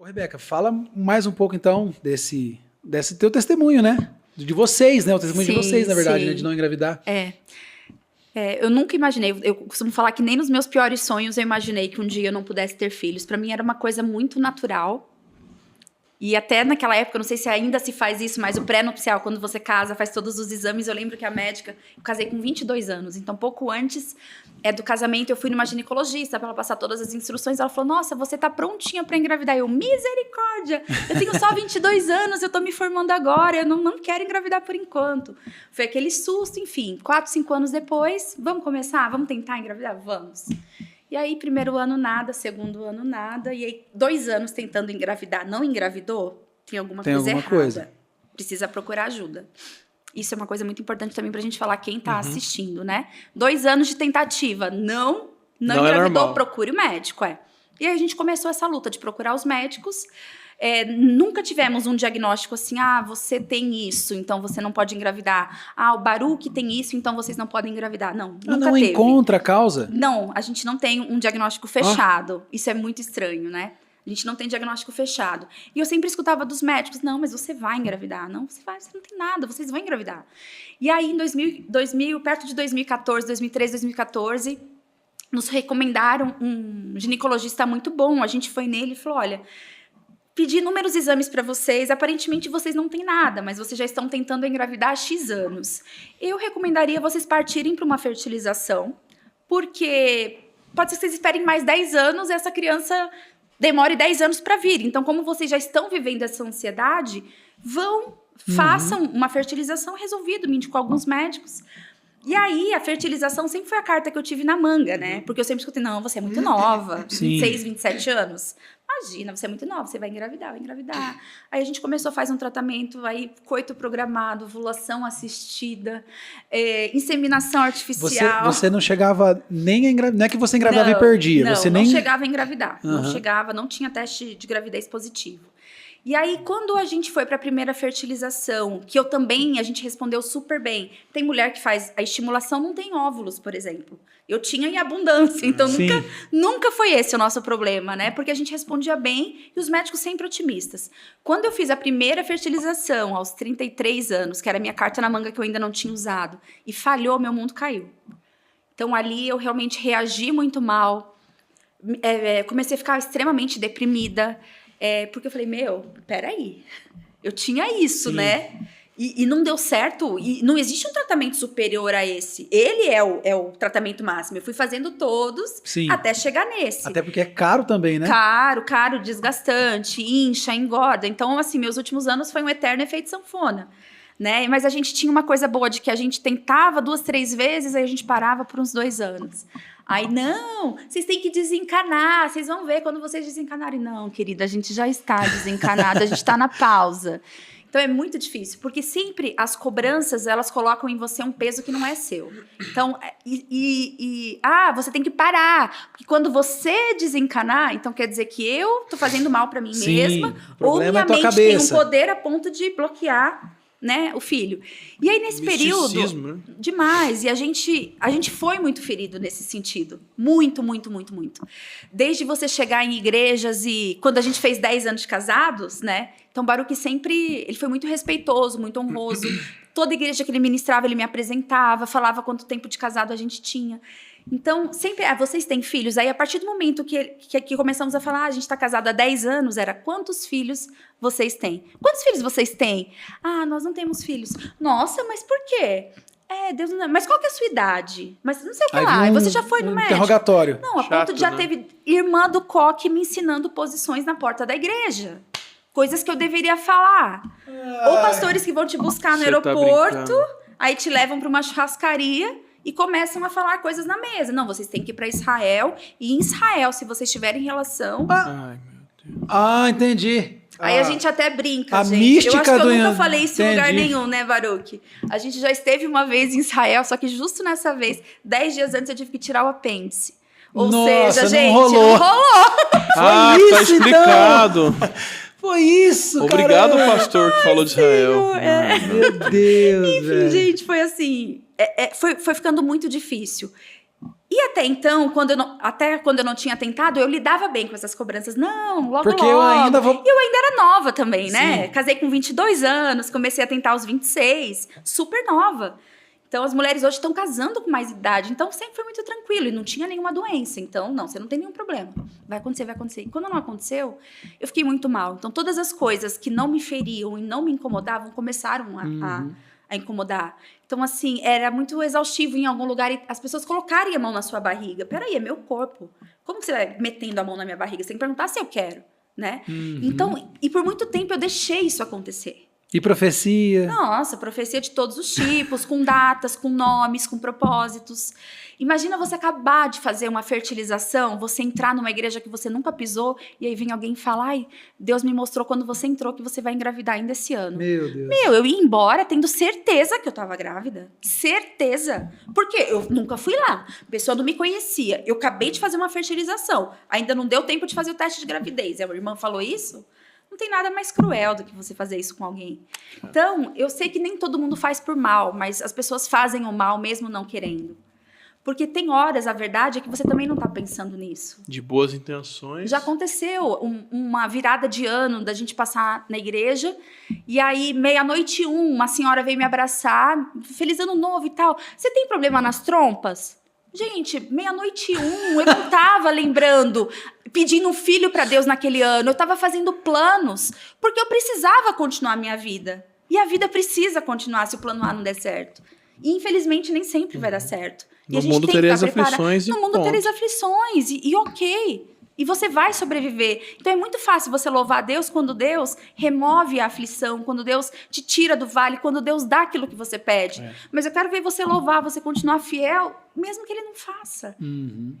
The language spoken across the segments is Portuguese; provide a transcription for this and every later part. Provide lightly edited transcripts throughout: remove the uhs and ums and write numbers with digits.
Ô, Rebeca, fala mais um pouco então desse teu testemunho, né? De vocês, né? O testemunho de vocês, na verdade, né? De não engravidar. Eu nunca imaginei, eu costumo falar que nem nos meus piores sonhos eu imaginei que um dia eu não pudesse ter filhos. Pra mim era uma coisa muito natural. E até naquela época, não sei se ainda se faz isso, mas o pré-nupcial, quando você casa, faz todos os exames. Eu lembro que a médica, eu casei com 22 anos, então pouco antes do casamento eu fui numa ginecologista para ela passar todas as instruções. Ela falou, nossa, você tá prontinha para engravidar. Eu, misericórdia, eu tenho só 22 anos, eu tô me formando agora, eu não quero engravidar por enquanto. Foi aquele susto, enfim, 4, 5 anos depois, vamos começar? Vamos tentar engravidar? Vamos. E aí, primeiro ano nada, segundo ano nada. E aí, 2 anos tentando engravidar, não engravidou? Tem alguma coisa errada. Precisa procurar ajuda. Isso é uma coisa muito importante também pra gente falar quem tá assistindo, né? 2 anos de tentativa, não engravidou, procure o médico, E aí a gente começou essa luta de procurar os médicos. Nunca tivemos um diagnóstico assim, você tem isso, então você não pode engravidar. O Baruch tem isso, então vocês não podem engravidar. Não, nunca teve. Não encontra a causa? Não, a gente não tem um diagnóstico fechado. Isso é muito estranho, né? A gente não tem diagnóstico fechado. E eu sempre escutava dos médicos, não, mas você vai engravidar. Não, você não tem nada, vocês vão engravidar. E aí, em 2000, perto de 2014, 2013, 2014, nos recomendaram um ginecologista muito bom. A gente foi nele e falou, olha, pedi inúmeros exames para vocês, aparentemente vocês não têm nada, mas vocês já estão tentando engravidar há X anos. Eu recomendaria vocês partirem para uma fertilização, porque pode ser que vocês esperem mais 10 anos e essa criança demore 10 anos para vir. Então, como vocês já estão vivendo essa ansiedade, façam uma fertilização resolvido, me indicou alguns médicos. E aí, a fertilização sempre foi a carta que eu tive na manga, né? Porque eu sempre escutei, não, você é muito nova, 26, 27 anos. Imagina, você é muito nova, você vai engravidar. Aí a gente começou a fazer um tratamento, aí coito programado, ovulação assistida, inseminação artificial. Você não chegava nem a engravidar, não é que você engravidava e perdia. Não chegava a engravidar, não tinha teste de gravidez positivo. E aí, quando a gente foi para a primeira fertilização, que a gente respondeu super bem. Tem mulher que faz a estimulação, não tem óvulos, por exemplo. Eu tinha em abundância, então nunca foi esse o nosso problema, né? Porque a gente respondia bem e os médicos sempre otimistas. Quando eu fiz a primeira fertilização, aos 33 anos, que era a minha carta na manga que eu ainda não tinha usado, e falhou, meu mundo caiu. Então, ali eu realmente reagi muito mal, comecei a ficar extremamente deprimida, porque eu falei, peraí, eu tinha isso, né? E não deu certo, e não existe um tratamento superior a esse. Ele é o tratamento máximo. Eu fui fazendo todos até chegar nesse. Até porque é caro também, né? Caro, desgastante, incha, engorda. Então, assim, meus últimos anos foi um eterno efeito sanfona. Né? Mas a gente tinha uma coisa boa de que a gente tentava 2, 3 vezes, aí a gente parava por uns 2 anos. Aí, não, vocês têm que desencanar, vocês vão ver quando vocês desencanarem. Não, querida, a gente já está desencanada, a gente está na pausa. Então, é muito difícil, porque sempre as cobranças, elas colocam em você um peso que não é seu. Então, você tem que parar, porque quando você desencanar, então quer dizer que eu estou fazendo mal para mim mesma, ou minha mente tem um poder a ponto de bloquear, né, o filho. E aí, nesse período, né? Demais, e a gente foi muito ferido nesse sentido. Muito, muito, muito, muito. Desde você chegar em igrejas e quando a gente fez 10 anos de casados, né, então Baruch sempre, ele foi muito respeitoso, muito honroso. Toda igreja que ele ministrava, ele me apresentava, falava quanto tempo de casado a gente tinha. Então, sempre, vocês têm filhos? Aí, a partir do momento que começamos a falar, a gente está casado há 10 anos, era quantos filhos vocês têm? Quantos filhos vocês têm? Nós não temos filhos. Nossa, mas por quê? Deus não... Mas qual que é a sua idade? Mas não sei o que lá. E você já foi no médico? Interrogatório. Não, a ponto de já teve irmã do coque me ensinando posições na porta da igreja. Coisas que eu deveria falar. Ou pastores que vão te buscar no aeroporto, aí te levam para uma churrascaria e começam a falar coisas na mesa. Não, vocês têm que ir para Israel. E em Israel, se vocês tiverem relação... Ai, meu Deus. Entendi. Aí a gente até brinca, a gente. Mística eu acho que eu nunca falei isso em lugar nenhum, né, Baruch? A gente já esteve uma vez em Israel, só que justo nessa vez, 10 dias antes, eu tive que tirar o apêndice. Ou seja, gente, não rolou. Foi isso, tá explicado. Então. Foi isso, Obrigado, pastor, que falou de Israel. Meu Deus, enfim, gente, foi assim... Foi ficando muito difícil. E até então, até quando eu não tinha tentado, eu lidava bem com essas cobranças. Não, logo, Porque logo. eu ainda vou... E eu ainda era nova também, né? Sim. Casei com 22 anos, comecei a tentar aos 26, super nova. Então, as mulheres hoje estão casando com mais idade. Então, sempre foi muito tranquilo e não tinha nenhuma doença. Então, não, você não tem nenhum problema. Vai acontecer, vai acontecer. E quando não aconteceu, eu fiquei muito mal. Então, todas as coisas que não me feriam e não me incomodavam começaram a incomodar. Então, assim, era muito exaustivo em algum lugar e as pessoas colocarem a mão na sua barriga. Peraí, é meu corpo. Como que você vai metendo a mão na minha barriga? Você tem que perguntar se eu quero, né? Então, e por muito tempo eu deixei isso acontecer. E profecia? Nossa, profecia de todos os tipos, com datas, com nomes, com propósitos. Imagina você acabar de fazer uma fertilização, você entrar numa igreja que você nunca pisou, e aí vem alguém falar, ai, Deus me mostrou quando você entrou que você vai engravidar ainda esse ano. Meu Deus. Eu ia embora tendo certeza que eu tava grávida. Certeza. Porque eu nunca fui lá. A pessoa não me conhecia. Eu acabei de fazer uma fertilização. Ainda não deu tempo de fazer o teste de gravidez. A minha irmã falou isso? Não tem nada mais cruel do que você fazer isso com alguém. Então, eu sei que nem todo mundo faz por mal, mas as pessoas fazem o mal mesmo não querendo. Porque tem horas, a verdade é que você também não está pensando nisso. De boas intenções. Já aconteceu uma virada de ano da gente passar na igreja, e aí, 00:01, uma senhora veio me abraçar, feliz ano novo e tal. Você tem problema nas trompas? Gente, 00:01, eu não estava lembrando, pedindo um filho para Deus naquele ano. Eu estava fazendo planos, porque eu precisava continuar a minha vida. E a vida precisa continuar se o plano A não der certo. E, infelizmente, nem sempre vai dar certo. E No mundo tereis aflições e no mundo tereis aflições, e ok. E você vai sobreviver. Então é muito fácil você louvar a Deus quando Deus remove a aflição, quando Deus te tira do vale, quando Deus dá aquilo que você pede. Mas eu quero ver você louvar, você continuar fiel, mesmo que Ele não faça.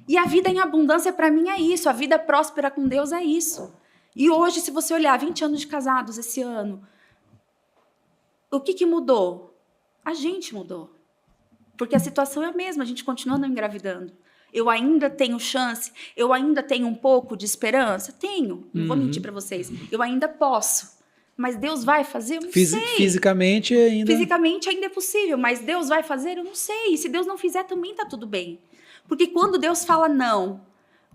E a vida em abundância, para mim, é isso. A vida próspera com Deus é isso. E hoje, se você olhar 20 anos de casados esse ano, o que mudou? A gente mudou. Porque a situação é a mesma, a gente continua não engravidando. Eu ainda tenho chance, eu ainda tenho um pouco de esperança? Tenho, não vou mentir para vocês. Eu ainda posso. Mas Deus vai fazer? Eu não sei. Fisicamente ainda... Fisicamente ainda é possível, mas Deus vai fazer? Eu não sei. E se Deus não fizer, também está tudo bem. Porque quando Deus fala não,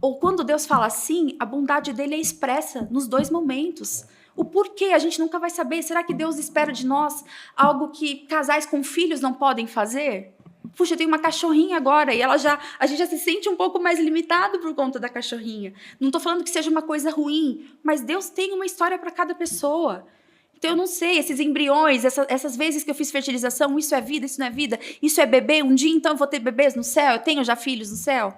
ou quando Deus fala sim, a bondade dele é expressa nos dois momentos. O porquê a gente nunca vai saber. Será que Deus espera de nós algo que casais com filhos não podem fazer? Puxa, eu tenho uma cachorrinha agora e a gente já se sente um pouco mais limitado por conta da cachorrinha. Não estou falando que seja uma coisa ruim, mas Deus tem uma história para cada pessoa. Então, eu não sei, esses embriões, essas vezes que eu fiz fertilização, isso é vida, isso não é vida, isso é bebê, um dia então eu vou ter bebês no céu, eu tenho já filhos no céu?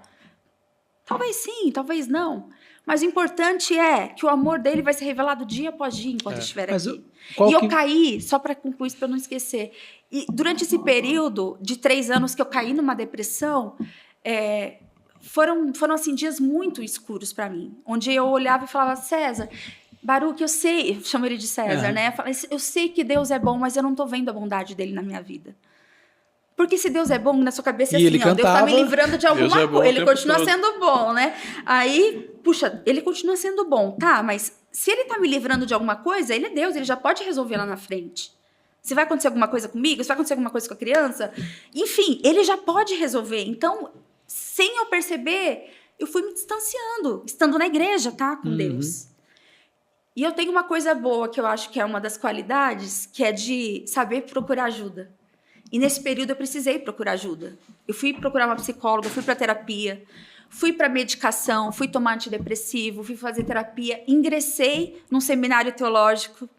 Talvez sim, talvez não. Mas o importante é que o amor dele vai ser revelado dia após dia enquanto eu estiver aqui. Eu caí, só para concluir isso, para não esquecer, e durante esse período de 3 anos que eu caí numa depressão, foram assim, dias muito escuros para mim, onde eu olhava e falava, César, Baruque, eu sei, eu chamo ele de César, né? Eu sei que Deus é bom, mas eu não estou vendo a bondade dele na minha vida. Porque se Deus é bom, na sua cabeça é assim, ó, Deus está me livrando de alguma coisa. Ele continua sendo bom, né? Aí, puxa, ele continua sendo bom, tá? Mas se ele está me livrando de alguma coisa, ele é Deus, ele já pode resolver lá na frente. Se vai acontecer alguma coisa comigo, se vai acontecer alguma coisa com a criança, enfim, ele já pode resolver. Então, sem eu perceber, eu fui me distanciando, estando na igreja, tá? Com Deus. E eu tenho uma coisa boa que eu acho que é uma das qualidades, que é de saber procurar ajuda. E nesse período eu precisei procurar ajuda. Eu fui procurar uma psicóloga, fui para terapia, fui para medicação, fui tomar antidepressivo, fui fazer terapia, ingressei num seminário teológico,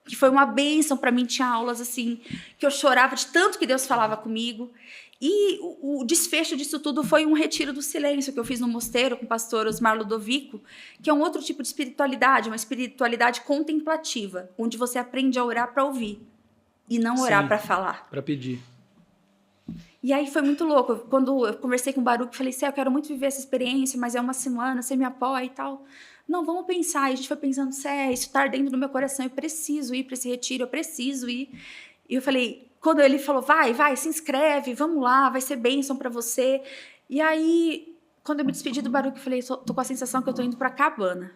que foi uma bênção para mim. Tinha aulas assim, que eu chorava de tanto que Deus falava comigo. E o desfecho disso tudo foi um retiro do silêncio que eu fiz no mosteiro com o pastor Osmar Ludovico, que é um outro tipo de espiritualidade, uma espiritualidade contemplativa, onde você aprende a orar para ouvir. E não orar para falar. Para pedir. E aí foi muito louco. Quando eu conversei com o Baruque, falei, eu quero muito viver essa experiência, mas é uma semana, você me apoia e tal. Não, vamos pensar. E a gente foi pensando, isso está ardendo no meu coração, eu preciso ir para esse retiro, eu preciso ir. E eu falei, quando ele falou, vai, se inscreve, vamos lá, vai ser bênção para você. E aí, quando eu me despedi do Baruque, eu falei, tô com a sensação que eu tô indo para Cabana.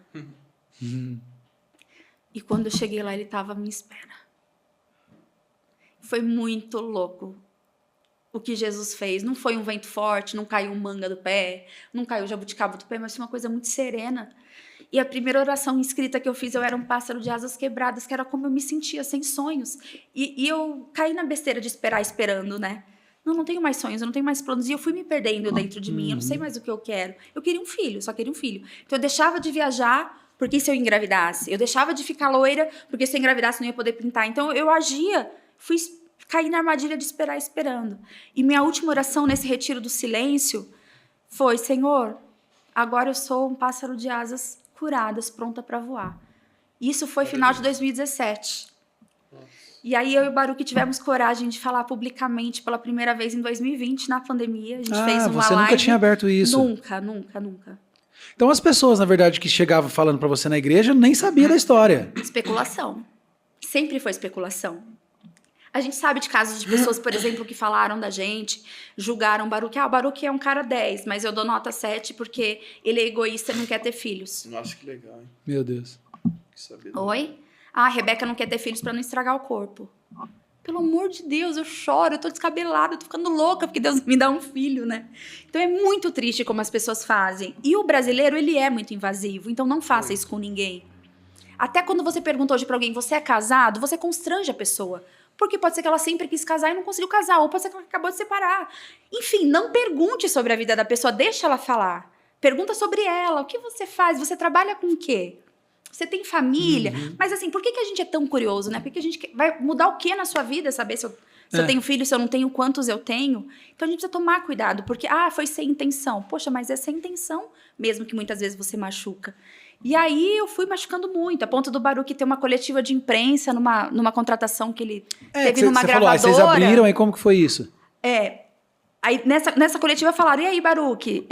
E quando eu cheguei lá, ele estava à minha espera. Foi muito louco o que Jesus fez. Não foi um vento forte, não caiu manga do pé, não caiu jabuticaba do pé, mas foi uma coisa muito serena. E a primeira oração escrita que eu fiz, eu era um pássaro de asas quebradas, que era como eu me sentia, sem sonhos. E eu caí na besteira de esperar esperando, né? Não tenho mais sonhos, eu não tenho mais planos. E eu fui me perdendo dentro de mim, eu não sei mais o que eu quero. Eu queria um filho, só queria um filho. Então eu deixava de viajar, porque se eu engravidasse? Eu deixava de ficar loira, porque se eu engravidasse não ia poder pintar. Então eu agia, caí na armadilha de esperar esperando. E minha última oração nesse retiro do silêncio foi: Senhor, agora eu sou um pássaro de asas curadas, pronta para voar. Isso foi final de 2017. E aí eu e o Baruch tivemos coragem de falar publicamente pela primeira vez em 2020, na pandemia. A gente fez uma você live. Nunca tinha aberto isso? Nunca. Então as pessoas, na verdade, que chegavam falando para você na igreja, nem sabiam da história. Especulação. Sempre foi especulação. A gente sabe de casos de pessoas, por exemplo, que falaram da gente, julgaram o Baruch. O Baruch é um cara 10, mas eu dou nota 7 porque ele é egoísta e não quer ter filhos. Nossa, que legal, hein? Meu Deus. Que sabedoria. Oi? A Rebeca não quer ter filhos para não estragar o corpo. Pelo amor de Deus, eu choro, eu tô descabelada, eu tô ficando louca porque Deus me dá um filho, né? Então é muito triste como as pessoas fazem. E o brasileiro, ele é muito invasivo, então não faça isso com ninguém. Até quando você pergunta hoje pra alguém, você é casado? Você constrange a pessoa. Porque pode ser que ela sempre quis casar e não conseguiu casar, ou pode ser que ela acabou de separar. Enfim, não pergunte sobre a vida da pessoa, deixa ela falar. Pergunta sobre ela, o que você faz? Você trabalha com o quê? Você tem família? Mas assim, por que a gente é tão curioso, né? Porque a gente vai mudar o que na sua vida? Saber se eu tenho filho, se eu não tenho, quantos eu tenho? Então a gente precisa tomar cuidado, porque, foi sem intenção. Poxa, mas é sem intenção, mesmo que muitas vezes você machuca. E aí eu fui machucando muito, a ponto do Baruch ter uma coletiva de imprensa numa contratação que ele teve numa gravadora. Vocês abriram, aí como que foi isso? Aí nessa coletiva falaram: e aí, Baruch,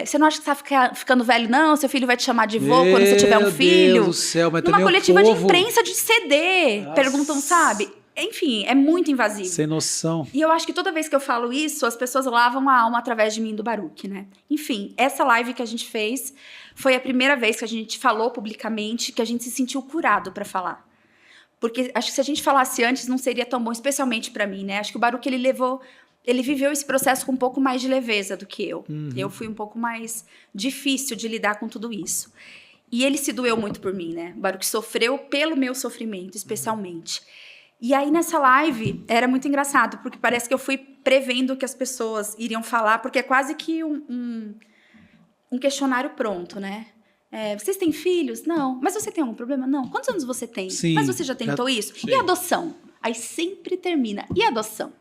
você não acha que você tá ficando velho, não? Seu filho vai te chamar de vô quando você tiver um filho? Meu Deus do céu, mas numa também coletiva o de povo... imprensa de CD. Nossa. Perguntam, sabe? Enfim, é muito invasivo. Sem noção. E eu acho que toda vez que eu falo isso, as pessoas lavam a alma através de mim, do Baruch, né? Enfim, essa live que a gente fez foi a primeira vez que a gente falou publicamente, que a gente se sentiu curado para falar. Porque acho que se a gente falasse antes, não seria tão bom, especialmente para mim, né? Acho que o Baruch, ele viveu esse processo com um pouco mais de leveza do que eu. Eu fui um pouco mais difícil de lidar com tudo isso. E ele se doeu muito por mim, né? O Baruch sofreu pelo meu sofrimento, especialmente. E aí, nessa live, era muito engraçado, porque parece que eu fui prevendo o que as pessoas iriam falar, porque é quase que um questionário pronto, né? Vocês têm filhos? Não. Mas você tem algum problema? Não. Quantos anos você tem? Sim. Mas você já tentou isso? Sim. E a adoção? Aí sempre termina. E a adoção?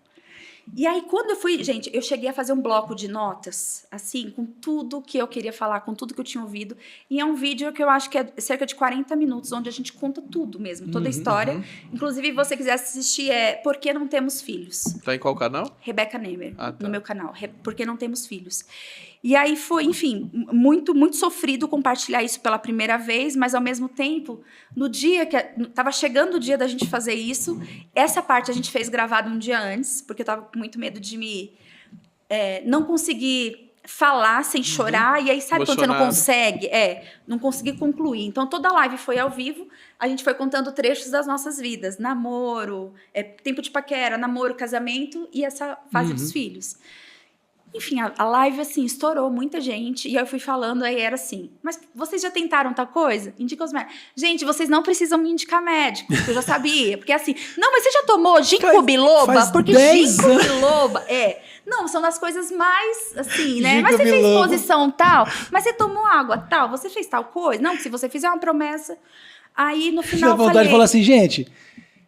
E aí, quando eu fui... Gente, eu cheguei a fazer um bloco de notas, assim, com tudo que eu queria falar, com tudo que eu tinha ouvido. E é um vídeo que eu acho que é cerca de 40 minutos, onde a gente conta tudo mesmo, toda a história. Inclusive, se você quiser assistir, Por que Não Temos Filhos? Tá em qual canal? Rebeca Nemer, Tá. no meu canal. Por que Não Temos Filhos? E aí foi, enfim, muito, muito sofrido compartilhar isso pela primeira vez, mas ao mesmo tempo, no dia que estava chegando o dia da gente fazer isso, essa parte a gente fez gravado um dia antes, porque eu estava com muito medo de não conseguir falar sem chorar, e aí sabe quando você não consegue? Não conseguir concluir. Então toda a live foi ao vivo, a gente foi contando trechos das nossas vidas, namoro, tempo de paquera, namoro, casamento e essa fase dos filhos. Enfim, a live, assim, estourou muita gente. E eu fui falando, aí era assim: mas vocês já tentaram tal coisa? Indica os médicos. Gente, vocês não precisam me indicar médico, porque eu já sabia. Porque assim, não, mas você já tomou ginkgo biloba? Porque ginkgo biloba, não, são das coisas mais, assim, né? Mas você fez posição tal? Mas você tomou água tal? Você fez tal coisa? Não, se você fizer uma promessa... Aí, no final, eu vontade de falar assim, gente,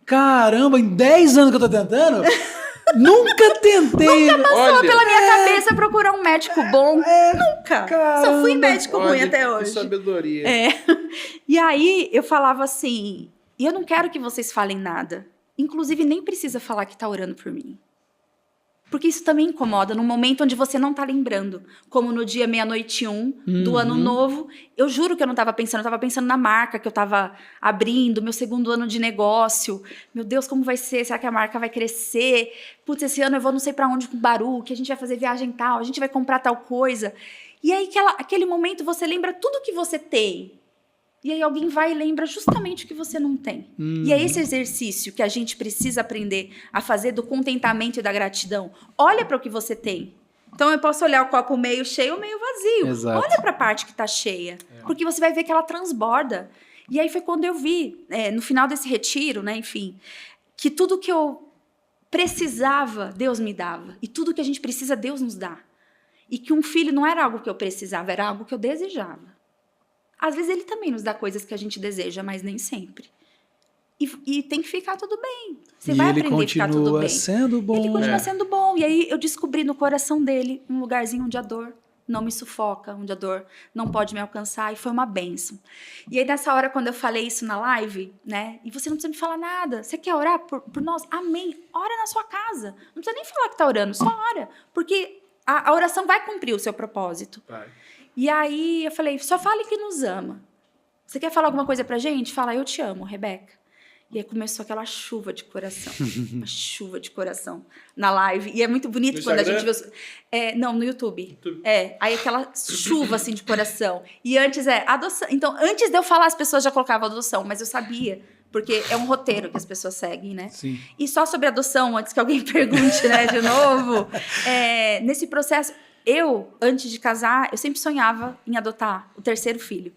caramba, em 10 anos que eu tô tentando... Nunca tentei. Nunca passou pela minha cabeça procurar um médico bom. Nunca. Caramba. Só fui médico ruim até hoje. Que sabedoria. E aí eu falava assim: e eu não quero que vocês falem nada. Inclusive, nem precisa falar que tá orando por mim. Porque isso também incomoda, num momento onde você não tá lembrando. Como no dia 00:01 do ano novo. Eu juro que eu não tava pensando, eu tava pensando na marca que eu tava abrindo, meu 2º ano de negócio. Meu Deus, como vai ser? Será que a marca vai crescer? Putz, esse ano eu vou não sei pra onde com o Baruch, a gente vai fazer viagem tal, a gente vai comprar tal coisa. E aí, aquele momento, você lembra tudo que você tem. E aí alguém vai e lembra justamente o que você não tem. E é esse exercício que a gente precisa aprender a fazer do contentamento e da gratidão. Olha para o que você tem. Então eu posso olhar o copo meio cheio ou meio vazio. Exato. Olha para a parte que está cheia. Porque você vai ver que ela transborda. E aí foi quando eu vi, no final desse retiro, né, enfim, que tudo que eu precisava, Deus me dava. E tudo que a gente precisa, Deus nos dá. E que um filho não era algo que eu precisava, era algo que eu desejava. Às vezes ele também nos dá coisas que a gente deseja, mas nem sempre. E tem que ficar tudo bem. Você vai aprender a ficar tudo bem. Sendo bom. Ele continua sendo bom. E aí eu descobri no coração dele um lugarzinho onde a dor não me sufoca, onde a dor não pode me alcançar. E foi uma bênção. E aí nessa hora, quando eu falei isso na live, né? E você não precisa me falar nada. Você quer orar por nós? Amém. Ora na sua casa. Não precisa nem falar que tá orando, só ora. Porque a oração vai cumprir o seu propósito. Vai. E aí eu falei, só fale que nos ama. Você quer falar alguma coisa pra gente? Fala, eu te amo, Rebeca. E aí começou aquela chuva de coração. Uma chuva de coração na live. E é muito bonito No quando Instagram? a gente vê... não, no YouTube. Aí aquela chuva assim de coração. E antes adoção. Então, antes de eu falar, as pessoas já colocavam adoção. Mas eu sabia, porque é um roteiro que as pessoas seguem, né? Sim. E só sobre adoção, antes que alguém pergunte, né, de novo. Nesse processo... antes de casar, eu sempre sonhava em adotar o terceiro filho.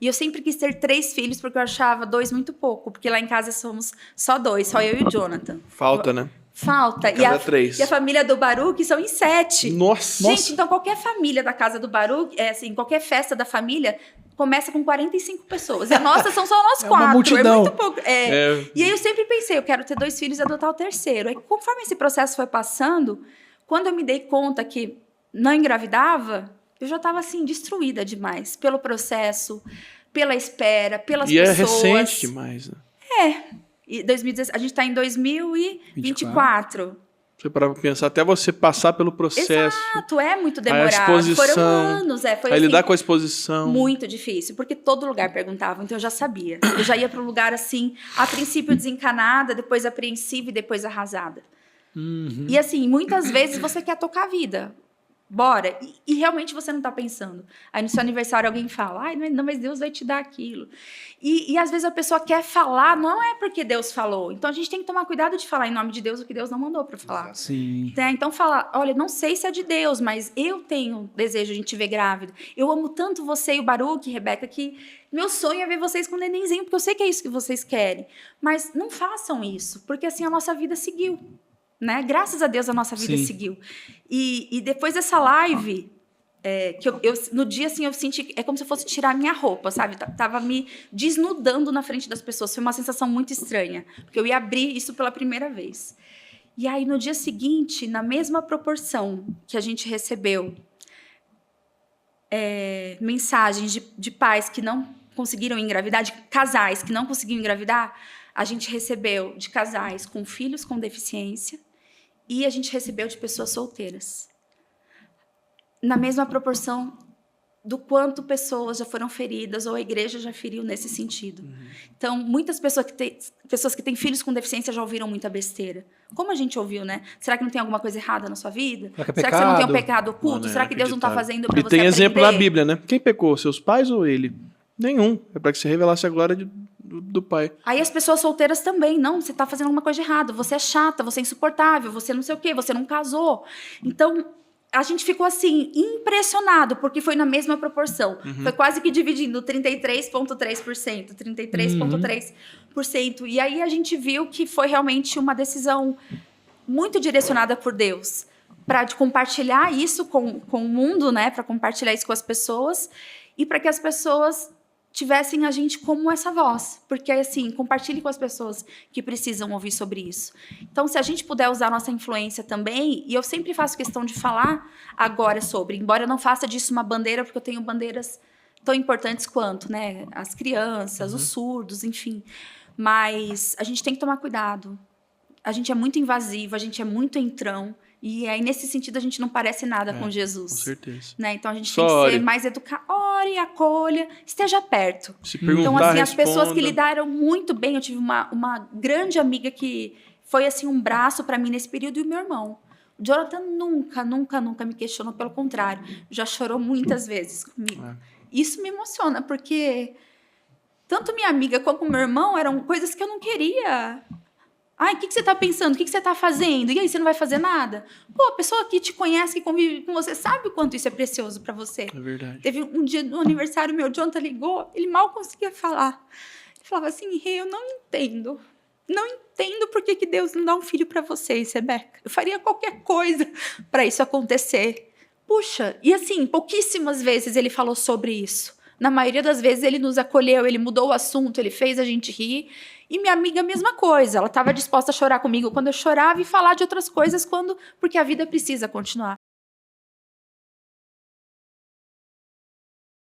E eu sempre quis ter 3 filhos, porque eu achava 2 muito pouco. Porque lá em casa somos só 2, só eu e o Jonathan. Falta, né? Falta. Cada 3. E a família do Baruch são em 7. Nossa! Gente, então qualquer família da casa do Baruch, qualquer festa da família, começa com 45 pessoas. E a nossa são só nós 4. Uma multidão. É muito pouco. E aí eu sempre pensei, eu quero ter 2 filhos e adotar o terceiro. Aí conforme esse processo foi passando, quando eu me dei conta que não engravidava, eu já estava assim, destruída demais. Pelo processo, pela espera, pelas pessoas. E é recente demais, né? E 2016, a gente está em 2024. Você para pensar, até você passar pelo processo. Exato, é muito A demorado. exposição. Foram anos, foi Aí assim, lidar com a exposição. muito difícil, porque todo lugar perguntava, então eu já sabia. Eu já ia para um lugar assim, a princípio desencanada, depois apreensiva e depois arrasada. E assim, muitas vezes você quer tocar a vida. Bora. E realmente você não está pensando. Aí no seu aniversário alguém fala, ai, não, mas Deus vai te dar aquilo. E às vezes a pessoa quer falar, não é porque Deus falou. Então a gente tem que tomar cuidado de falar em nome de Deus o que Deus não mandou para falar. Sim. Então fala, olha, não sei se é de Deus, mas eu tenho desejo de te ver grávida. Eu amo tanto você e o Baruch, Rebeca, que meu sonho é ver vocês com um nenenzinho, porque eu sei que é isso que vocês querem. Mas não façam isso, porque assim a nossa vida seguiu. Né? Graças a Deus a nossa vida seguiu. E depois dessa live, que no dia assim eu senti, é como se eu fosse tirar a minha roupa, sabe? Tava me desnudando na frente das pessoas. Foi uma sensação muito estranha, porque eu ia abrir isso pela primeira vez. E aí no dia seguinte, na mesma proporção que a gente recebeu mensagens de pais que não conseguiram engravidar, de casais que não conseguiram engravidar, a gente recebeu de casais com filhos com deficiência e a gente recebeu de pessoas solteiras. Na mesma proporção do quanto pessoas já foram feridas ou a igreja já feriu nesse sentido. Então, muitas pessoas que têm filhos com deficiência já ouviram muita besteira. Como a gente ouviu, né? Será que não tem alguma coisa errada na sua vida? Será que Será que você não tem um pecado oculto? Mano, Será que Deus não está fazendo para você aprender? E tem exemplo aprender? na Bíblia, né? Quem pecou? Seus pais ou ele? Nenhum. É para que se revelasse a glória do pai. Aí as pessoas solteiras também, não, você está fazendo alguma coisa errada, você é chata, você é insuportável, você não sei o quê, você não casou. Então, a gente ficou assim, impressionado, porque foi na mesma proporção. Foi quase que dividindo 33,3%, 33,3%. E aí a gente viu que foi realmente uma decisão muito direcionada por Deus, para compartilhar isso com o mundo, né? Para compartilhar isso com as pessoas e para que as pessoas tivessem a gente como essa voz, porque assim, compartilhe com as pessoas que precisam ouvir sobre isso. Então, se a gente puder usar a nossa influência também, e eu sempre faço questão de falar agora sobre, embora eu não faça disso uma bandeira, porque eu tenho bandeiras tão importantes quanto, né, as crianças, os surdos, enfim, mas a gente tem que tomar cuidado. A gente é muito invasivo, a gente é muito entrão, e aí, nesse sentido, a gente não parece nada com Jesus. Com certeza. Né? Então, a gente Só tem que ore. ser mais educado. Ore, acolha, esteja perto. Se perguntar, Então, assim, as pessoas responda. que lidaram muito bem, eu tive uma grande amiga que foi, assim, um braço para mim nesse período, e o meu irmão. O Jonathan nunca me questionou, pelo contrário, já chorou muitas vezes comigo. Isso me emociona, porque tanto minha amiga quanto meu irmão eram coisas que eu não queria. Ai, o que você tá pensando? O que você tá fazendo? E aí, você não vai fazer nada? Pô, a pessoa que te conhece, que convive com você, sabe o quanto isso é precioso pra você. É verdade. Teve um dia do aniversário meu, o Jonathan ligou, ele mal conseguia falar. Ele falava assim, Rê, eu não entendo. Não entendo por que Deus não dá um filho pra vocês, Rebeca. Eu faria qualquer coisa pra isso acontecer. Puxa, e assim, pouquíssimas vezes ele falou sobre isso. Na maioria das vezes ele nos acolheu, ele mudou o assunto, ele fez a gente rir. E minha amiga, a mesma coisa. Ela estava disposta a chorar comigo quando eu chorava e falar de outras coisas porque a vida precisa continuar.